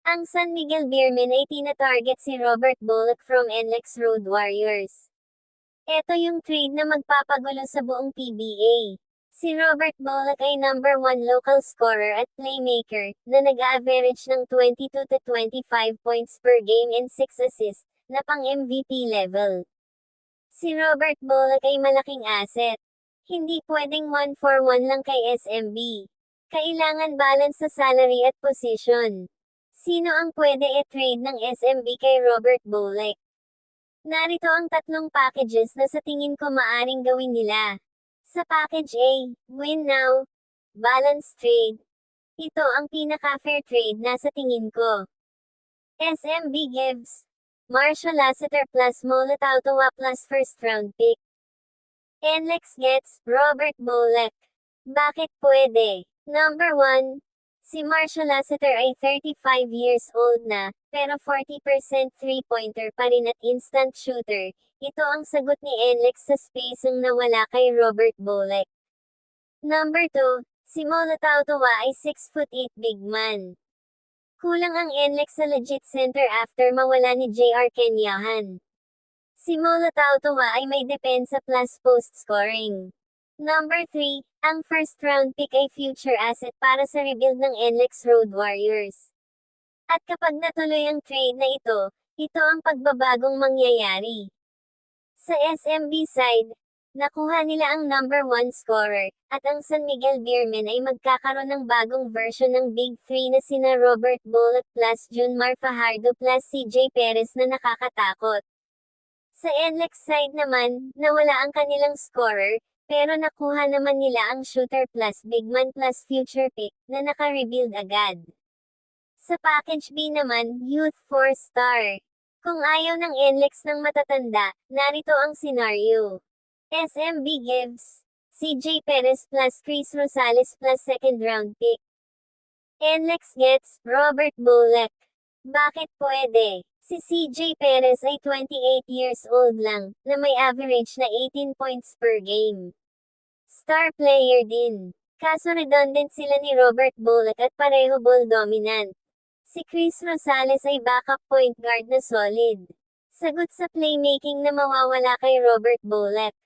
Ang San Miguel Beermen ay tina-target si Robert Bullock from NLEX Road Warriors. Ito yung trade na magpapagulo sa buong PBA. Si Robert Bullock ay number 1 local scorer at playmaker, na nag-average ng 22 to 25 points per game and 6 assists, na pang MVP level. Si Robert Bullock ay malaking asset. Hindi pwedeng 1-for-1 lang kay SMB. Kailangan balance sa salary at position. Sino ang pwede i-trade ng SMB kay Robert Bullock? Narito ang tatlong packages na sa tingin ko maaring gawin nila. Sa package A, win now, balance trade. Ito ang pinaka-fair trade na sa tingin ko. SMB gives Marshall Lassiter plus Molotov plus first round pick. NLEX gets Robert Bullock. Bakit pwede? Number 1. Si Marshall Lassiter ay 35 years old na, pero 40% three-pointer pa rin at instant shooter. Ito ang sagot ni NLEX sa spacing na wala kay Robert Bullock. Number 2. Si Molotov ay 6'8" big man. Kulang ang NLEX sa legit center after mawala ni JR Kenyahan. Si Molotov ay may depensa plus post scoring. Number 3, ang first round pick ay future asset para sa rebuild ng NLEX Road Warriors. At kapag natuloy ang trade na ito ang pagbabagong mangyayari. Sa SMB side, nakuha nila ang number 1 scorer, at ang San Miguel Beermen ay magkakaroon ng bagong version ng Big 3 na sina Robert Bullock plus Junmar Fajardo plus CJ Perez na nakakatakot. Sa NLEX side naman, nawala ang kanilang scorer, pero nakuha naman nila ang shooter plus big man plus future pick, na naka-rebuild agad. Sa package B naman, Youth 4-star. Kung ayaw ng NLEX ng matatanda, narito ang senaryo. SMB gives CJ Perez plus Chris Rosales plus second round pick. NLEX gets Robert Bullock. Bakit pwede? Si CJ Perez ay 28 years old lang, na may average na 18 points per game. Star player din. Kaso redundant sila ni Robert Bullock at pareho ball dominant. Si Chris Rosales ay backup point guard na solid. Sagot sa playmaking na mawawala kay Robert Bullock.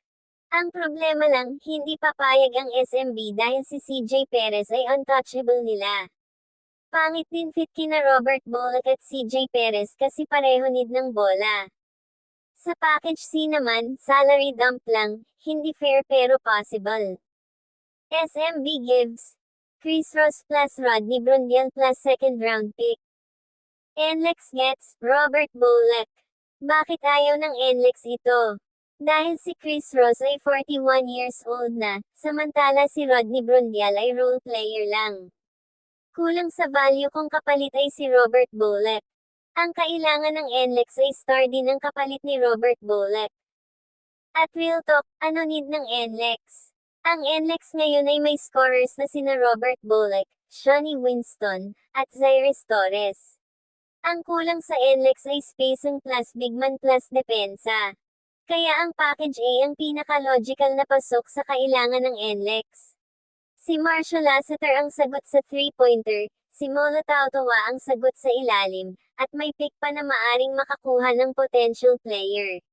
Ang problema lang, hindi papayag ang SMB dahil si CJ Perez ay untouchable nila. Pangit din fit kina Robert Bullock at CJ Perez kasi pareho need ng bola. Sa package C naman, salary dump lang, hindi fair pero possible. SMB gives Chris Ross plus Rodney Brundial plus second round pick. NLEX gets Robert Bullock. Bakit ayaw ng NLEX ito? Dahil si Chris Ross ay 41 years old na, samantala si Rodney Brundial ay role player lang. Kulang sa value kung kapalit ay si Robert Bullock. Ang kailangan ng NLEX ay star din ang kapalit ni Robert Bullock. At real talk, ano need ng NLEX? Ang NLEX ngayon ay may scorers na sina Robert Bullock, Shawnee Winston, at Zaires Torres. Ang kulang sa NLEX ay spacing plus big man plus depensa. Kaya ang package A ang pinaka-logical na pasok sa kailangan ng NLEX. Si Marshall Lassiter ang sagot sa 3-pointer, si Molotov ang sagot sa ilalim, at may pick pa na maaring makakuha ng potential player.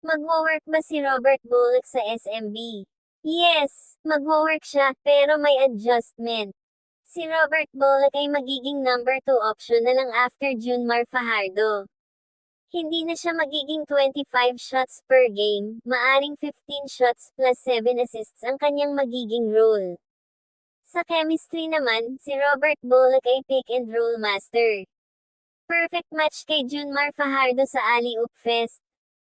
Magwo-work ba si Robert Bullock sa SMB? Yes, magwo-work siya, pero may adjustment. Si Robert Bullock ay magiging number 2 option na lang after Junmar Fajardo. Hindi na siya magiging 25 shots per game, maaring 15 shots plus 7 assists ang kanyang magiging role. Sa chemistry naman, si Robert Bullock ay pick and roll master. Perfect match kay Junmar Fajardo sa Alley-oop Fest.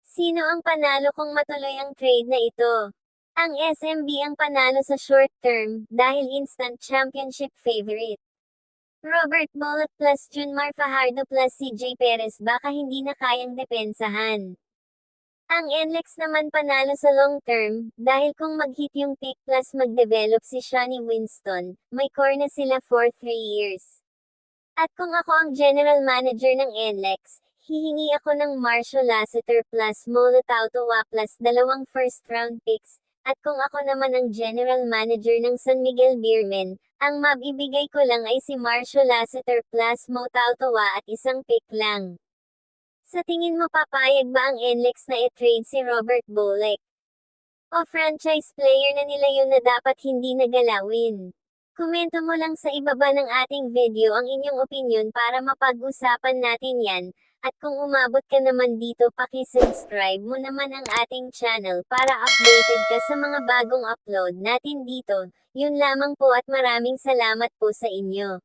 Sino ang panalo kung matuloy ang trade na ito? Ang SMB ang panalo sa short term, dahil instant championship favorite. Robert Bullock plus Junmar Fajardo plus CJ Perez baka hindi na kayang depensahan. Ang NLEX naman panalo sa long term, dahil kung mag-hit yung pick plus mag-develop si Shawnee Winston, may core na sila for 3 years. At kung ako ang general manager ng NLEX, hihingi ako ng Marshall Lassiter plus Molotov plus 2 first round picks, At kung ako naman ang general manager ng San Miguel Beermen, ang mabibigay ko lang ay si Marcio Lasseter plus Mo Tautoa at isang pick lang. Sa tingin mo papayag ba ang NLEX na i-trade si Robert Bolick? O franchise player na nila yun na dapat hindi nagalawin? Komento mo lang sa ibaba ng ating video ang inyong opinyon para mapag-usapan natin yan. At kung umabot ka naman dito paki-subscribe mo naman ang ating channel para updated ka sa mga bagong upload natin dito. Yun lamang po at maraming salamat po sa inyo.